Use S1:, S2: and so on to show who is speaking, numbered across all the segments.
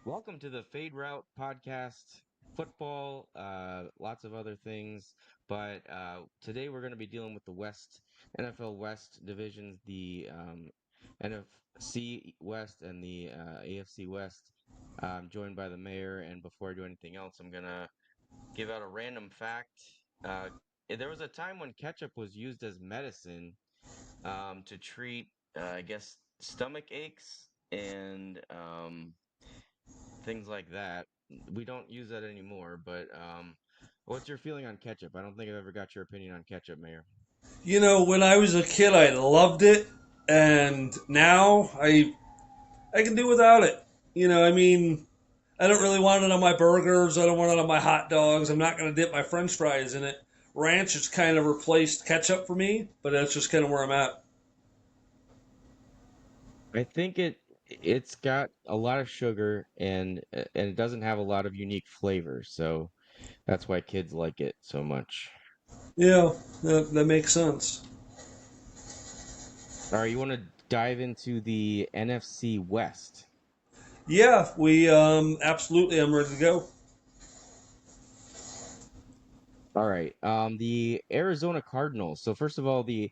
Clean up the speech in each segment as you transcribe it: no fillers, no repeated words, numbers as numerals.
S1: Welcome to the Fade Route podcast. Football, lots of other things, but today we're going to be dealing with the West NFL West divisions, the NFC West and the AFC West. I'm joined by the mayor, and before I do anything else, I'm gonna give out a random fact. Uh, there was a time when ketchup was used as medicine to treat, I guess, stomach aches and things like that. We don't use that anymore, but what's your feeling on ketchup? I don't think I've ever got your opinion on ketchup, Mayor.
S2: When I was a kid, I loved it, and now I can do without it. I don't really want it on my burgers. I don't want it on my hot dogs. I'm not going to dip my French fries in it. Ranch has kind of replaced ketchup for me, but that's just kind of where I'm at.
S1: I think it's got a lot of sugar and it doesn't have a lot of unique flavors, so that's why kids like it so much.
S2: Yeah, that makes sense.
S1: All right, you want to dive into the NFC West?
S2: Yeah, we absolutely. I'm ready to go.
S1: All right. The Arizona Cardinals. So first of all, the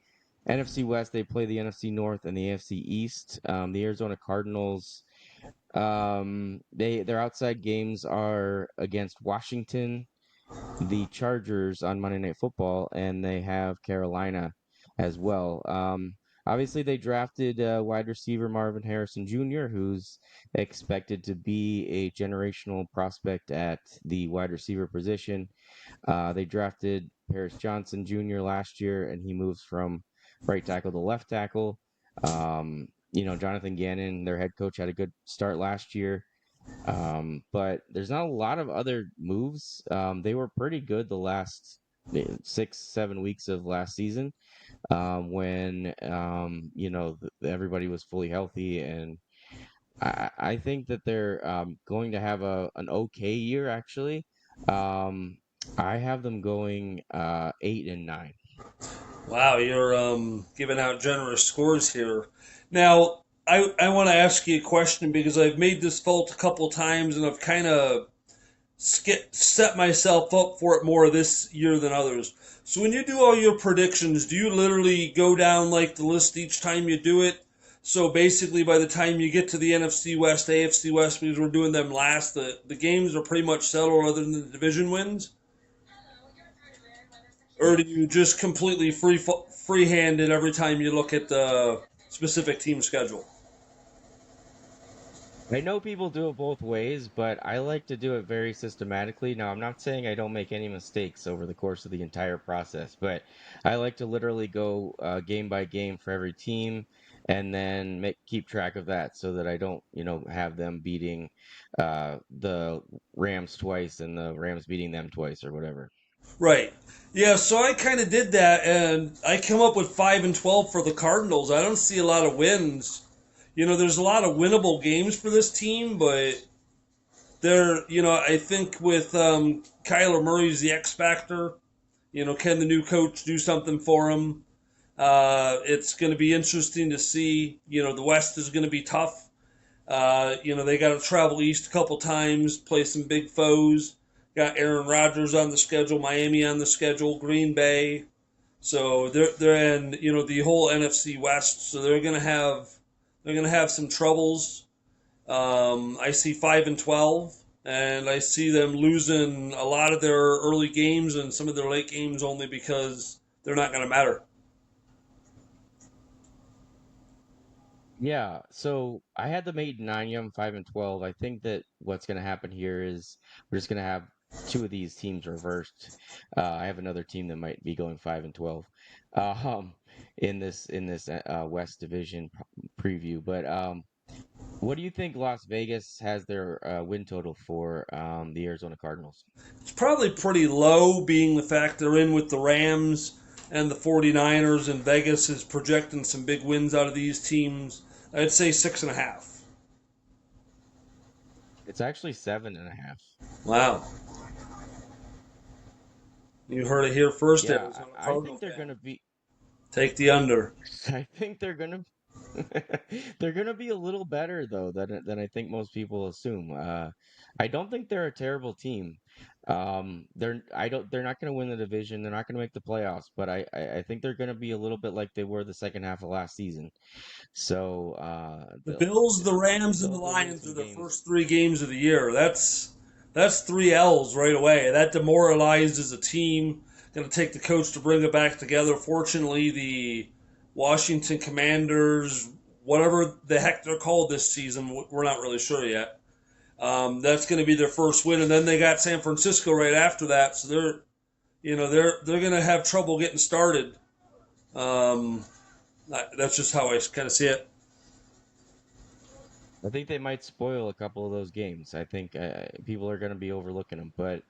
S1: NFC West, they play the NFC North and the AFC East. The Arizona Cardinals, their outside games are against Washington, the Chargers on Monday Night Football, and they have Carolina as well. Obviously, they drafted wide receiver Marvin Harrison Jr., who's expected to be a generational prospect at the wide receiver position. They drafted Paris Johnson Jr. last year, and he moves from right tackle to left tackle. Jonathan Gannon, their head coach, had a good start last year. But there's not a lot of other moves. They were pretty good the last 6, 7 weeks of last season when everybody was fully healthy, and I think that they're going to have an okay year actually. Um, I have them going 8-9.
S2: Wow, you're giving out generous scores here. Now, I want to ask you a question because I've made this fault a couple times and I've kind of set myself up for it more this year than others. So when you do all your predictions, do you literally go down like the list each time you do it? So basically, by the time you get to the NFC West, AFC West, because we're doing them last, the games are pretty much settled other than the division wins? Or do
S1: Yes.
S2: you just completely freehand it every time you look at the specific team schedule?
S1: I know people do it both ways, but I like to do it very systematically. Now, I'm not saying I don't make any mistakes over the course of the entire process, but I like to literally go game by game for every team and then keep track of that so that I don't, have them beating the Rams twice and the Rams beating them twice or whatever.
S2: Right. Yeah, so I kind of did that, and I come up with 5-12 for the Cardinals. I don't see a lot of wins. There's a lot of winnable games for this team, but I think with Kyler Murray's the X factor. Can the new coach do something for him? It's going to be interesting to see. The West is going to be tough. They got to travel east a couple times, play some big foes. Got Aaron Rodgers on the schedule, Miami on the schedule, Green Bay. So they're in the whole NFC West. So they're gonna have some troubles. I see 5-12, and I see them losing a lot of their early games and some of their late games only because they're not gonna matter.
S1: Yeah, so I had them 8-9, you have them 5-12. I think that what's going to happen here is we're just going to have two of these teams reversed. I have another team that might be going 5-12 um, in this West Division preview. But what do you think Las Vegas has their win total for the Arizona Cardinals?
S2: It's probably pretty low, being the fact they're in with the Rams and the 49ers, and Vegas is projecting some big wins out of these teams. I'd say 6.5.
S1: It's actually 7.5.
S2: Wow. You heard it here first,
S1: Yeah,
S2: Arizona
S1: I think
S2: Cardinal
S1: they're
S2: fan.
S1: going to be.
S2: Take the under.
S1: I think they're going to. They're gonna be a little better though than I think most people assume. I don't think they're a terrible team. They're not gonna win the division. They're not gonna make the playoffs, but I think they're gonna be a little bit like they were the second half of last season. So
S2: The Bills, the Rams, and the
S1: they'll win
S2: Lions are
S1: some
S2: their
S1: games.
S2: first three games of the year. That's three L's right away. That demoralizes a team. Going to take the coach to bring it back together. Fortunately, the Washington Commanders, whatever the heck they're called this season, we're not really sure yet. That's going to be their first win, and then they got San Francisco right after that. So they're going to have trouble getting started. Um, that's just how I kind of see it.
S1: I think they might spoil a couple of those games. I think people are going to be overlooking them, but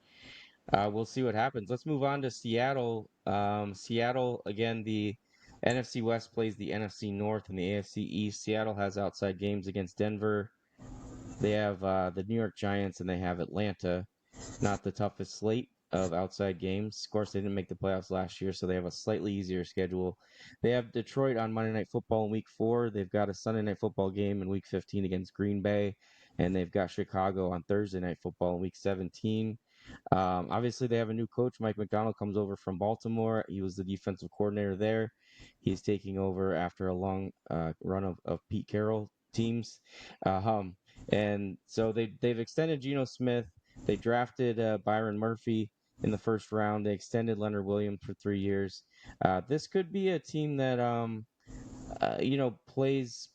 S1: we'll see what happens. Let's move on to Seattle. Seattle, again, the NFC West plays the NFC North and the AFC East. Seattle has outside games against Denver. They have the New York Giants and they have Atlanta. Not the toughest slate of outside games. Of course, they didn't make the playoffs last year, so they have a slightly easier schedule. They have Detroit on Monday Night Football in Week 4. They've got a Sunday Night Football game in Week 15 against Green Bay, and they've got Chicago on Thursday Night Football in Week 17. Obviously, they have a new coach. Mike McDonald comes over from Baltimore. He was the defensive coordinator there. He's taking over after a long run of Pete Carroll teams. Um, and so they've extended Geno Smith. They drafted Byron Murphy in the first round. They extended Leonard Williams for 3 years. This could be a team that plays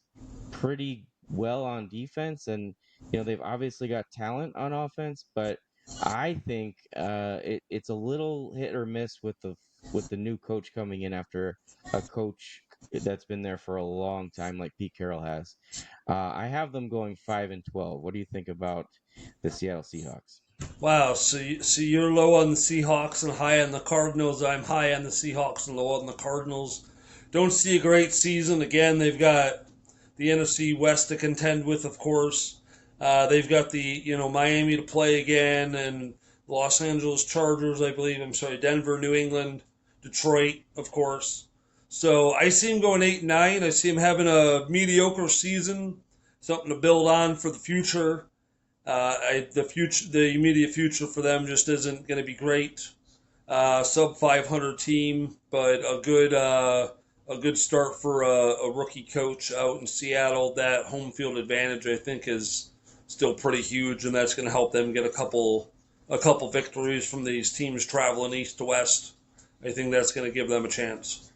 S1: pretty well on defense, and they've obviously got talent on offense, but I think it's a little hit or miss with the new coach coming in after a coach that's been there for a long time, like Pete Carroll has. I have them going 5-12. What do you think about the Seattle Seahawks?
S2: Wow, so you're low on the Seahawks and high on the Cardinals. I'm high on the Seahawks and low on the Cardinals. Don't see a great season. Again, they've got the NFC West to contend with, of course. They've got the Miami to play again, and Los Angeles Chargers, I believe. I'm sorry, Denver, New England, Detroit, of course. So I see him going 8-9. I see him having a mediocre season, something to build on for the future. The immediate future for them just isn't going to be great. Sub 500 team, but a good start for a rookie coach out in Seattle. That home field advantage, I think, is still pretty huge, and that's going to help them get a couple victories from these teams traveling east to west. I think that's going to give them a chance.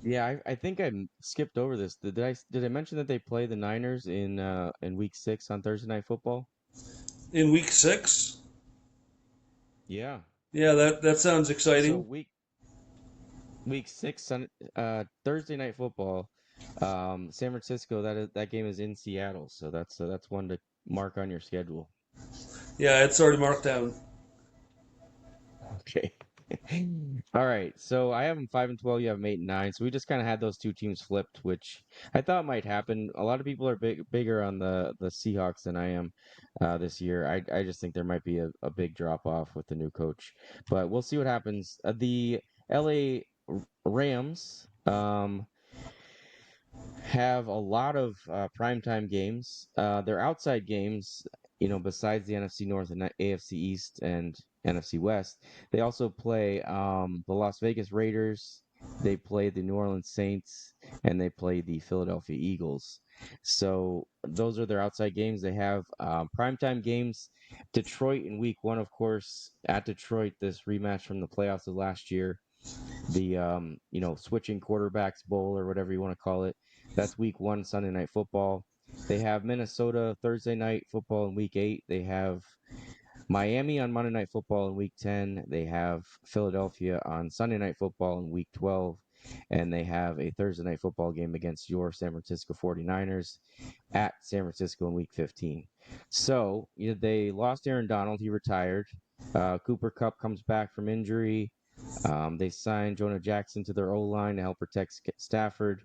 S1: Yeah, I think skipped over this. Did I mention that they play the Niners in Week 6 on Thursday Night Football?
S2: In week 6,
S1: Yeah.
S2: yeah, that sounds
S1: So
S2: exciting.
S1: week 6 Thursday Night Football, San Francisco. That game is in Seattle, so that's one to mark on your schedule.
S2: Yeah, it's already marked down.
S1: Okay. All right. So I have them 5-12. You have them 8-9. So we just kind of had those two teams flipped, which I thought might happen. A lot of people are bigger on the Seahawks than I am this year. I just think there might be a big drop off with the new coach, but we'll see what happens. The LA Rams. Have a lot of primetime games. Their outside games, besides the NFC North and AFC East and NFC West, they also play the Las Vegas Raiders, they play the New Orleans Saints, and they play the Philadelphia Eagles. So those are their outside games. They have primetime games. Detroit in week 1, of course, at Detroit, this rematch from the playoffs of last year, the switching quarterbacks bowl or whatever you want to call it. That's week 1 Sunday Night Football. They have Minnesota Thursday Night Football in week 8. They have Miami on Monday Night Football in week 10. They have Philadelphia on Sunday Night Football in week 12. And they have a Thursday Night Football game against your San Francisco 49ers at San Francisco in week 15. So they lost Aaron Donald. He retired. Cooper Cup comes back from injury. They signed Jonah Jackson to their O line to help protect Stafford,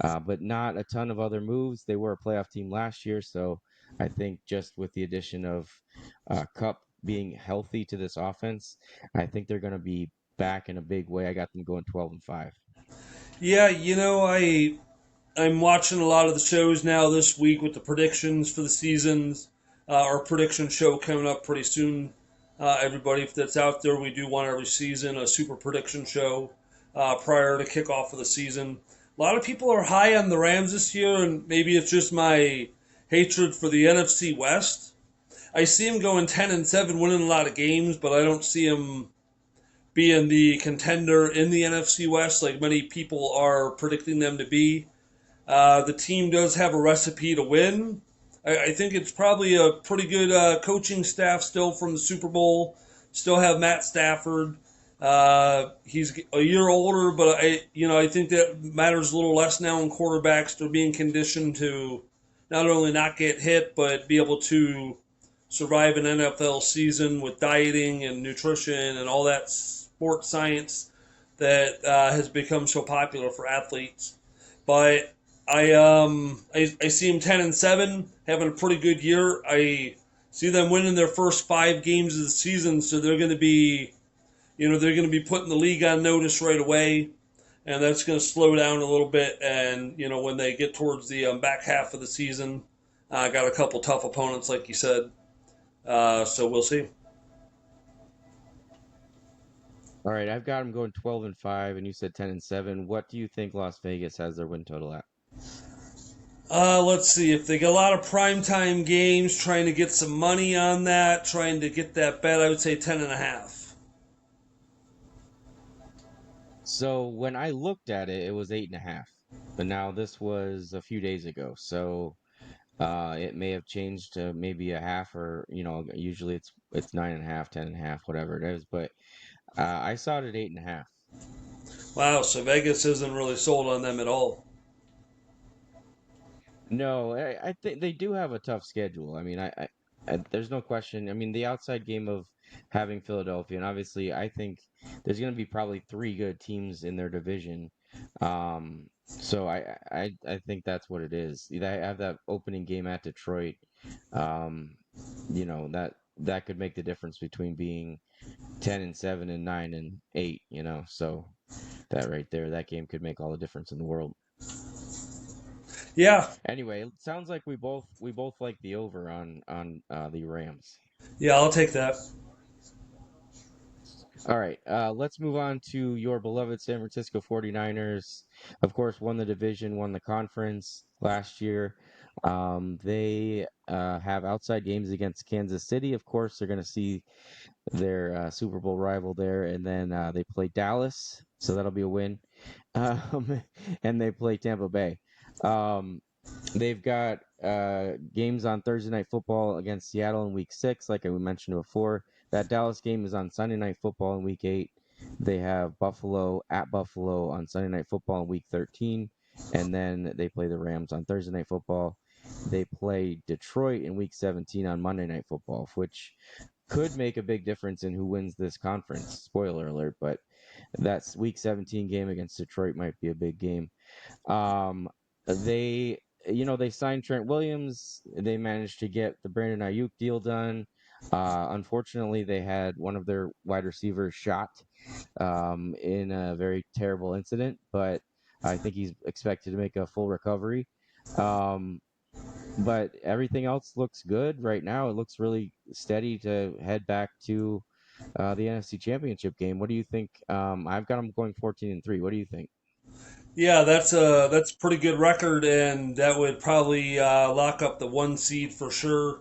S1: but not a ton of other moves. They were a playoff team last year, so I think just with the addition of Cup being healthy to this offense, I think they're going to be back in a big way. I got them going 12-5.
S2: Yeah, I'm watching a lot of the shows now this week with the predictions for the seasons. Our prediction show coming up pretty soon. Everybody that's out there, we do one every season, a super prediction show prior to kickoff of the season. A lot of people are high on the Rams this year, and maybe it's just my hatred for the NFC West. I see them going 10-7, winning a lot of games, but I don't see them being the contender in the NFC West like many people are predicting them to be. The team does have a recipe to win. I think it's probably a pretty good coaching staff still from the Super Bowl. Still have Matt Stafford. He's a year older, but I think that matters a little less now in quarterbacks. They're being conditioned to not only not get hit, but be able to survive an NFL season with dieting and nutrition and all that sports science that has become so popular for athletes. But I see them 10-7, having a pretty good year. I see them winning their first 5 games of the season, so they're going to be putting the league on notice right away, and that's going to slow down a little bit. And when they get towards the back half of the season, I got a couple tough opponents, like you said. So we'll see.
S1: All right, I've got them going 12-5, and you said 10-7. What do you think Las Vegas has their win total at?
S2: Let's see if they get a lot of primetime games, trying to get some money on that, trying to get that bet. I would say 10.5.
S1: So when I looked at it, it was 8.5. But now this was a few days ago, so it may have changed to maybe a half, or usually it's 9.5, 10.5, whatever it is. But I saw it at 8.5.
S2: Wow, so Vegas isn't really sold on them at all.
S1: No, I think they do have a tough schedule. I mean, there's no question. I mean, the outside game of having Philadelphia, and obviously, I think there's going to be probably three good teams in their division. So I think that's what it is. They have that opening game at Detroit. Um, that could make the difference between being 10-7 and 9-8. So that right there, that game could make all the difference in the world.
S2: Yeah,
S1: Anyway, it sounds like we both like the over on the Rams.
S2: yeah, I'll take that.
S1: All right, let's move on to your beloved San Francisco 49ers. Of course, won the division, won the conference last year. They have outside games against Kansas City. Of course, they're going to see their Super Bowl rival there, and then they play Dallas, so that'll be a win. Um, and they play Tampa Bay. Um, They've got games on Thursday Night Football against Seattle in Week 6, like I mentioned before. That Dallas game is on Sunday Night Football in Week 8. They have Buffalo at Buffalo on Sunday Night Football in Week 13, and then they play the Rams on Thursday Night Football. They play Detroit in Week 17 on Monday Night Football, which could make a big difference in who wins this conference. Spoiler alert, but that's Week 17 game against Detroit might be a big game. Um, they signed Trent Williams. They managed to get the Brandon Ayuk deal done. Unfortunately, they had one of their wide receivers shot in a very terrible incident, but I think he's expected to make a full recovery. Um, but everything else looks good right now. It looks really steady to head back to the NFC Championship game. What do you think? I've got them going 14-3. What do you think?
S2: Yeah, that's a pretty good record, and that would probably lock up the 1 seed for sure.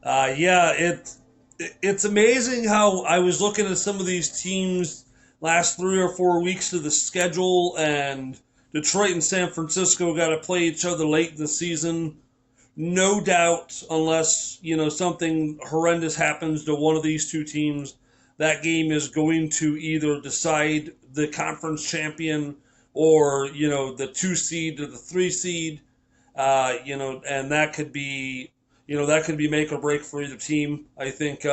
S2: Yeah, it's amazing how I was looking at some of these teams last 3 or 4 weeks of the schedule, and Detroit and San Francisco got to play each other late in the season. No doubt, unless something horrendous happens to one of these two teams, that game is going to either decide the conference champion or the 2 seed or the 3 seed. And that could be make or break for either team. I think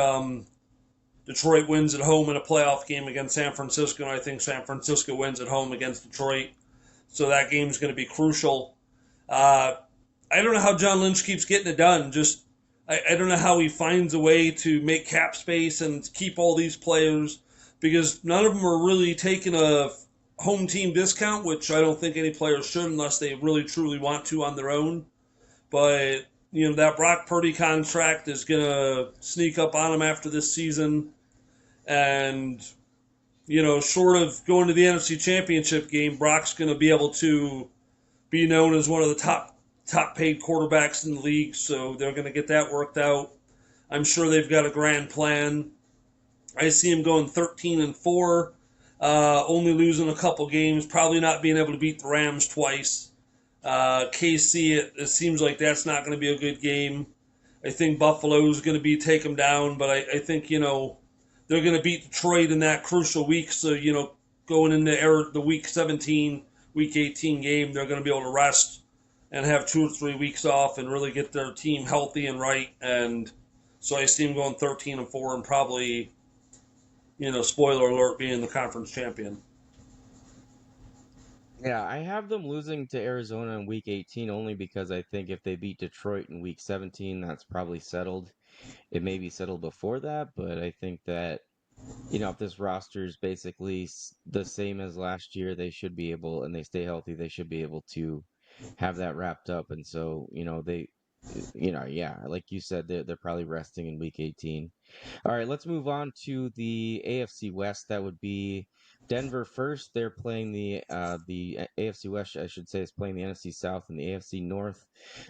S2: Detroit wins at home in a playoff game against San Francisco, and I think San Francisco wins at home against Detroit. So that game's going to be crucial. Uh, I don't know how John Lynch keeps getting it done. Just I don't know how he finds a way to make cap space and keep all these players because none of them are really taking home team discount, which I don't think any players should unless they really truly want to on their own. But that Brock Purdy contract is gonna sneak up on him after this season, and short of going to the NFC Championship game, Brock's gonna be able to be known as one of the top paid quarterbacks in the league. So they're gonna get that worked out. I'm sure they've got a grand plan. I see him going 13-4, only losing a couple games, probably not being able to beat the Rams twice. KC, it seems like that's not going to be a good game. I think Buffalo's going to be take them down, but I think they're going to beat Detroit in that crucial week. So going into the week 17, week 18 game, they're going to be able to rest and have 2 or 3 weeks off and really get their team healthy and right. And so I see them going 13-4 and probably spoiler alert, being the conference champion.
S1: Yeah, I have them losing to Arizona in week 18 only because I think if they beat Detroit in week 17, that's probably settled. It may be settled before that, but I think that, if this roster is basically the same as last year, they should be able, and they stay healthy, they should be able to have that wrapped up. And so, yeah, like you said, they're probably resting in week 18. All right, let's move on to the AFC West. That would be Denver first. They're playing the AFC West, I should say, is playing the NFC South and the AFC North.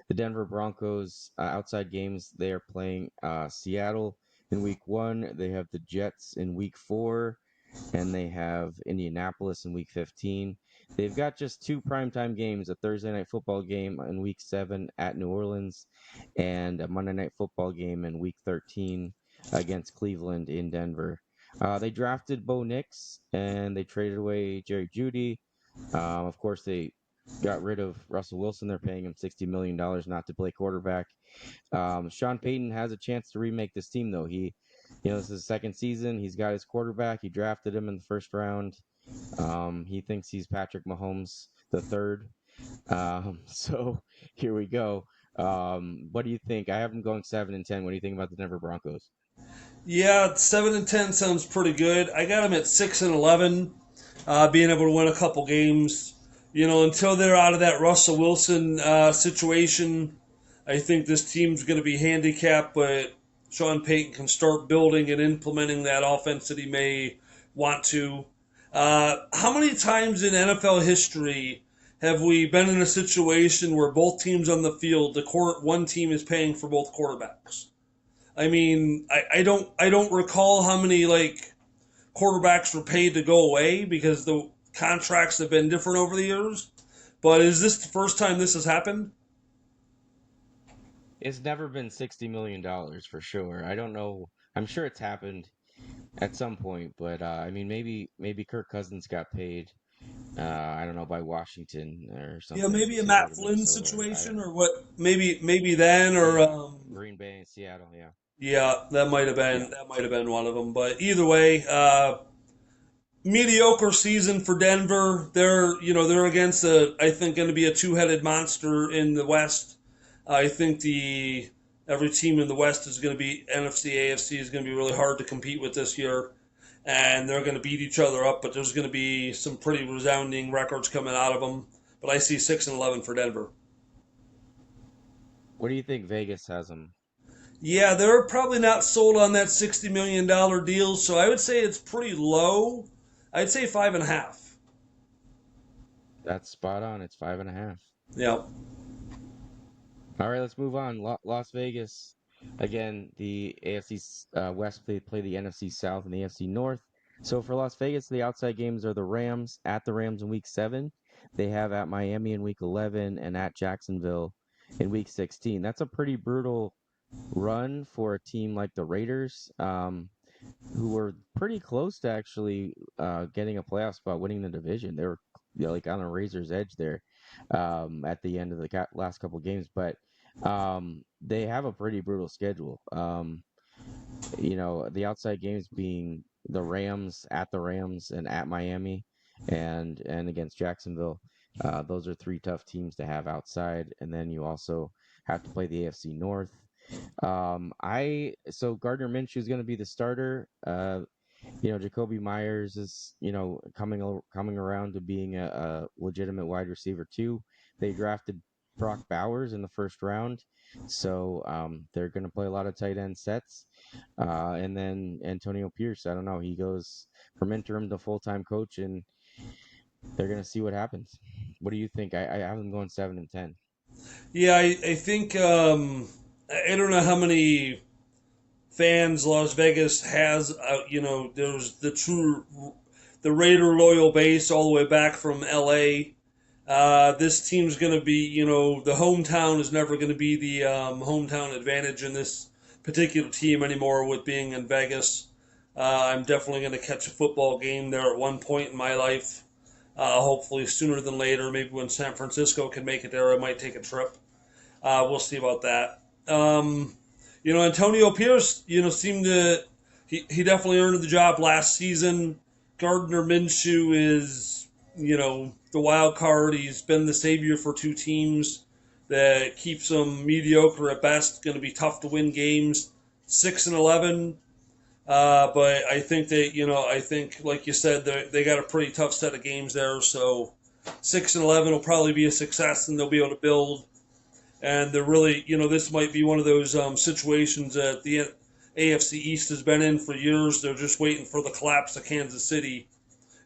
S1: The Denver Broncos outside games. They are playing Seattle in Week 1. They have the Jets in Week 4, and they have Indianapolis in Week 15. They've got just two primetime games: a Thursday night football game in Week 7 at New Orleans, and a Monday night football game in Week 13 against Cleveland in Denver. They drafted Bo Nix and they traded away Jerry Jeudy. Of course, they got rid of Russell Wilson. They're paying him $60 million not to play quarterback. Sean Payton has a chance to remake this team, though. This is his second season. He's got his quarterback. He drafted him in the first round. He thinks he's Patrick Mahomes the third. So here we go. What do you think? I have them going 7-10. What do you think about the Denver Broncos?
S2: Yeah, 7-10 sounds pretty good. I got them at 6-11, being able to win a couple games. Until they're out of that Russell Wilson situation, I think this team's going to be handicapped. But Sean Payton can start building and implementing that offense that he may want to. How many times in NFL history have we been in a situation where both teams on the field, one team is paying for both quarterbacks? I mean, I don't recall how many quarterbacks were paid to go away because the contracts have been different over the years. But is this the first time this has happened?
S1: It's never been $60 million for sure. I don't know. I'm sure it's happened at some point, but I mean, maybe Kirk Cousins got paid. I don't know, by Washington or
S2: Yeah,
S1: something
S2: maybe a
S1: similar
S2: Matt
S1: to
S2: Flynn
S1: Minnesota.
S2: situation or what? Maybe then or
S1: Yeah, Green Bay and Seattle. Yeah,
S2: yeah, that might have
S1: yeah.
S2: been one of them. But either way, mediocre season for Denver. They're against I think going to be a two-headed monster in the West. I think the every team in the West is going to be NFC, AFC is going to be really hard to compete with this year, and they're going to beat each other up. But there's going to be some pretty resounding records coming out of them. But I see 6-11 for Denver.
S1: What do you think Vegas has them?
S2: Yeah, they're probably not sold on that $60 million deal, so I would say it's pretty low. I'd say 5.5.
S1: That's spot on. It's 5.5.
S2: Yeah.
S1: All right, let's move on. Las Vegas. Again, the AFC West play the NFC South and the AFC North. So for Las Vegas, the outside games are the Rams at the Rams in Week 7. They have at Miami in Week 11 and at Jacksonville in Week 16. That's a pretty brutal run for a team like the Raiders, who were pretty close to actually getting a playoff spot, winning the division. They were like on a razor's edge there at the end of the last couple of games, but they have a pretty brutal schedule. The outside games being the Rams at the Rams and at Miami and against Jacksonville. Those are three tough teams to have outside, and then you also have to play the AFC North. I so Gardner Minshew is going to be the starter. Jacoby Myers is, coming around to being a legitimate wide receiver too. They drafted Brock Bowers in the first round, so they're going to play a lot of tight end sets. And then Antonio Pierce, I don't know, he goes from interim to full time coach, and they're going to see what happens. What do you think? I have them going 7-10.
S2: Yeah, I think I don't know how many fans Las Vegas has. There's the Raider loyal base all the way back from L.A. This team's going to be, the hometown is never going to be the hometown advantage in this particular team anymore with being in Vegas. I'm definitely going to catch a football game there at one point in my life. Hopefully sooner than later. Maybe when San Francisco can make it there, I might take a trip. We'll see about that. Antonio Pierce, seemed to he definitely earned the job last season. Gardner Minshew is, the wild card. He's been the savior for two teams that keeps them mediocre at best. Going to be tough to win games. 6-11. But I think I think like you said, they got a pretty tough set of games there. So 6-11 will probably be a success, and they'll be able to build. And they're really, this might be one of those situations that the AFC East has been in for years. They're just waiting for the collapse of Kansas City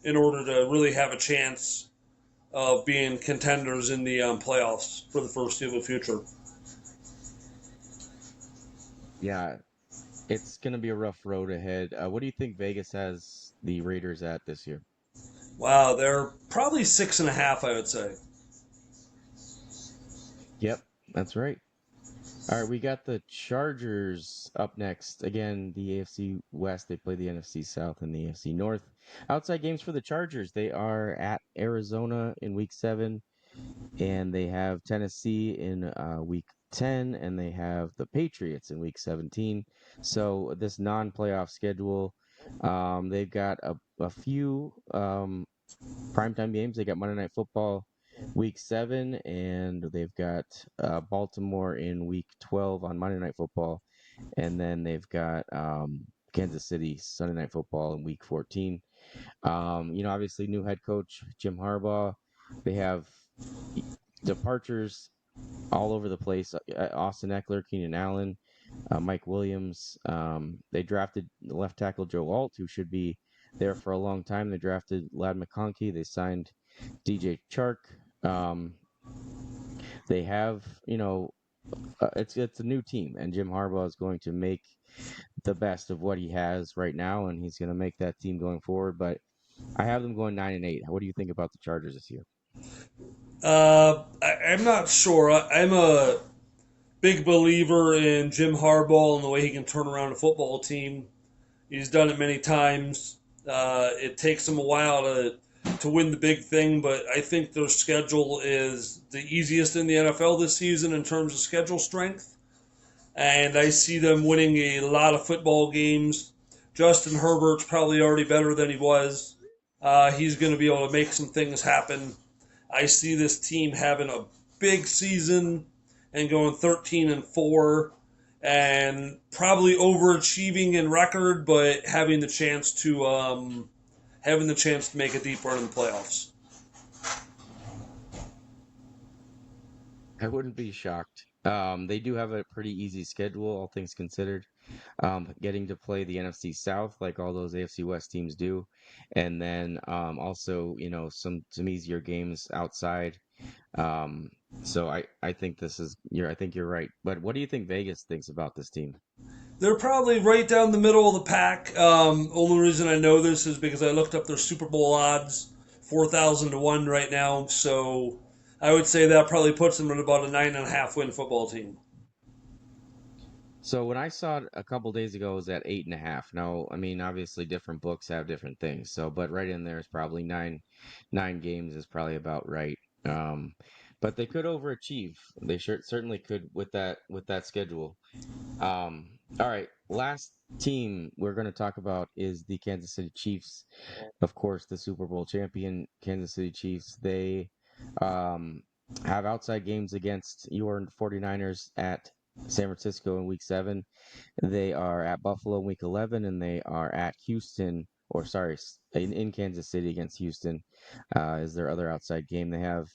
S2: in order to really have a chance of being contenders in the playoffs for the foreseeable future.
S1: Yeah, it's going to be a rough road ahead. What do you think Vegas has the Raiders at this year?
S2: Wow, they're probably 6.5, I would say.
S1: Yep, that's right. All right, we got the Chargers up next. Again, the AFC West, they play the NFC South and the AFC North. Outside games for the Chargers, they are at Arizona in week 7, and they have Tennessee in week 10, and they have the Patriots in week 17. So this non-playoff schedule, they've got a few primetime games. They got Monday Night Football week 7, and they've got Baltimore in week 12 on Monday Night Football, and then they've got Kansas City Sunday Night Football in week 14. Obviously, new head coach Jim Harbaugh. They have e- departures all over the place. Austin Eckler, Keenan Allen, Mike Williams. They drafted left tackle Joe Alt, who should be there for a long time. They drafted Lad McConkey. They signed DJ Chark. Um, they have, it's a new team, and Jim Harbaugh is going to make the best of what he has right now, and he's going to make that team going forward. But I have them going 9-8. What do you think about the Chargers this year?
S2: I'm not sure. I'm a big believer in Jim Harbaugh and the way he can turn around a football team. He's done it many times. It takes him a while to win the big thing, but I think their schedule is the easiest in the NFL this season in terms of schedule strength. And I see them winning a lot of football games. Justin Herbert's probably already better than he was. He's going to be able to make some things happen. I see this team having a big season and going 13-4 and probably overachieving in record, but having the chance to make a deep run in the playoffs.
S1: I wouldn't be shocked. They do have a pretty easy schedule, all things considered. Getting to play the NFC South like all those AFC West teams do, and then also some easier games outside. So I think I think you're right. But what do you think Vegas thinks about this team?
S2: They're probably right down the middle of the pack. Only reason I know this is because I looked up their Super Bowl odds, 4,000 to 1 right now. So I would say that probably puts them at about a 9.5 win football team.
S1: So when I saw it a couple days ago, it was at 8.5. Now, I mean, obviously different books have different things. So, but right in there is probably nine games is probably about right. Um, but they could overachieve. They certainly could with that schedule. All right, last team we're going to talk about is the Kansas City Chiefs. Of course, the Super Bowl champion Kansas City Chiefs. They um, have outside games against your 49ers at San Francisco in week 7. They are at Buffalo in week 11, and they are at Houston, or sorry, in Kansas City against Houston, is their other outside game. They have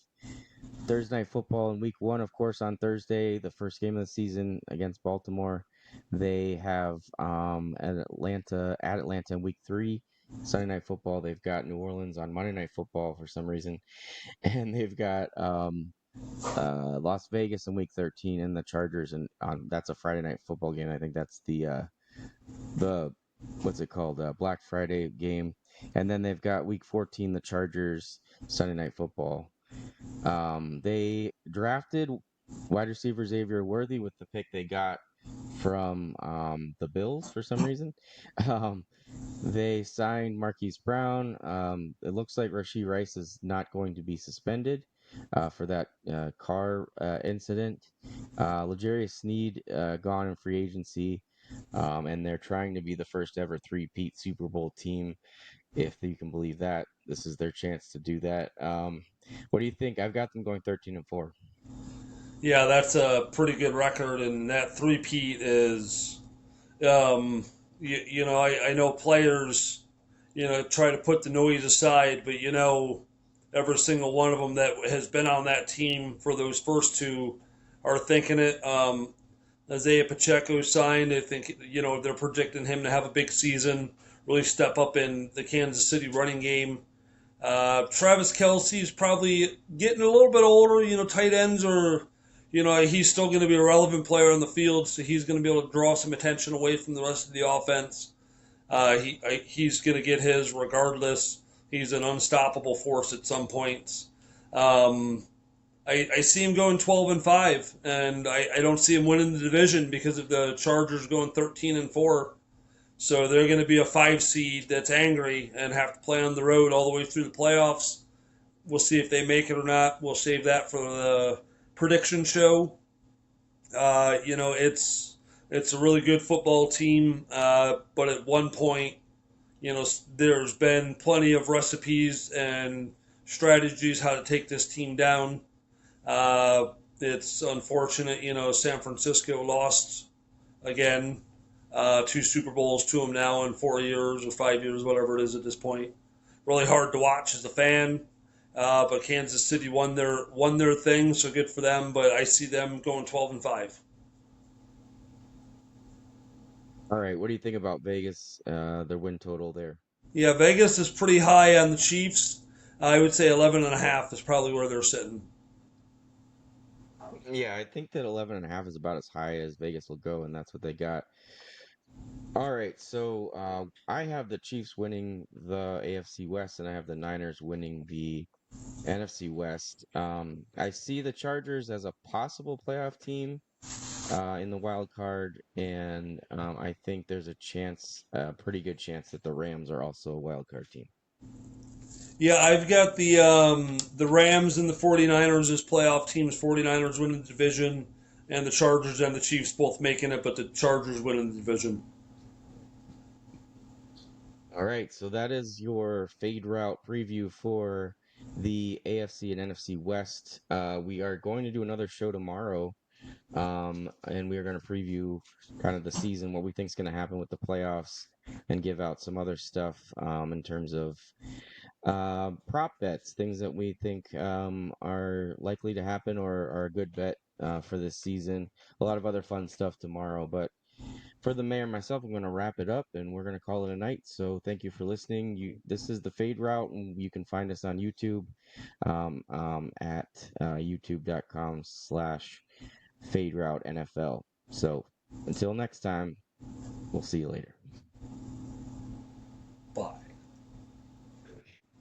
S1: Thursday night football in week 1, of course, on Thursday, the first game of the season against Baltimore. They have at Atlanta in week 3. Sunday night football. They've got New Orleans on Monday night football for some reason, and they've got Las Vegas in week 13, and the Chargers, and on that's a Friday night football game. I think that's the what's it called, Black Friday game, and then they've got week 14, the Chargers Sunday night football. They drafted wide receiver Xavier Worthy with the pick they got from the Bills for some reason. Um, they signed Marquise Brown. It looks like Rashee Rice is not going to be suspended for that car incident. L'Jarius Sneed gone in free agency, and they're trying to be the first ever three-peat Super Bowl team, if you can believe that. This is their chance to do that. What do you think? I've got them going 13-4.
S2: Yeah, that's a pretty good record, and that three-peat is, um, I know players, try to put the noise aside, but every single one of them that has been on that team for those first two are thinking it. Isaiah Pacheco signed. I think they're predicting him to have a big season, really step up in the Kansas City running game. Travis Kelsey's probably getting a little bit older. Tight ends are, he's still going to be a relevant player on the field, so he's going to be able to draw some attention away from the rest of the offense. He's going to get his regardless. He's an unstoppable force at some points. Um, I see him going 12-5, and I don't see him winning the division because of the Chargers going 13-4. So they're going to be a 5 seed that's angry and have to play on the road all the way through the playoffs. We'll see if they make it or not. We'll save that for the prediction show. It's a really good football team, but at one point, there's been plenty of recipes and strategies how to take this team down. It's unfortunate, San Francisco lost again, 2 Super Bowls to them now in 4 years or 5 years, whatever it is at this point. Really hard to watch as a fan. But Kansas City won their thing, so good for them. But I see them going 12-5.
S1: All right, what do you think about Vegas? Their win total there.
S2: Yeah, Vegas is pretty high on the Chiefs. I would say 11.5 is probably where they're sitting.
S1: Yeah, I think that 11.5 is about as high as Vegas will go, and that's what they got. All right, so I have the Chiefs winning the AFC West, and I have the Niners winning the NFC West. I see the Chargers as a possible playoff team in the wild card, and I think there's a pretty good chance that the Rams are also a wild card team.
S2: Yeah, I've got the Rams and the 49ers as playoff teams. 49ers winning the division, and the Chargers and the Chiefs both making it, but the Chargers winning the division.
S1: All right, so that is your fade route preview for the AFC and NFC West. We are going to do another show tomorrow, and we are going to preview kind of the season, what we think is going to happen with the playoffs, and give out some other stuff in terms of prop bets, things that we think are likely to happen or are a good bet for this season. A lot of other fun stuff tomorrow, but for the mayor and myself, I'm going to wrap it up and we're going to call it a night. So thank you for listening. This is the Fade Route, and you can find us on YouTube at youtube.com/Fade Route NFL. So until next time, we'll see you later.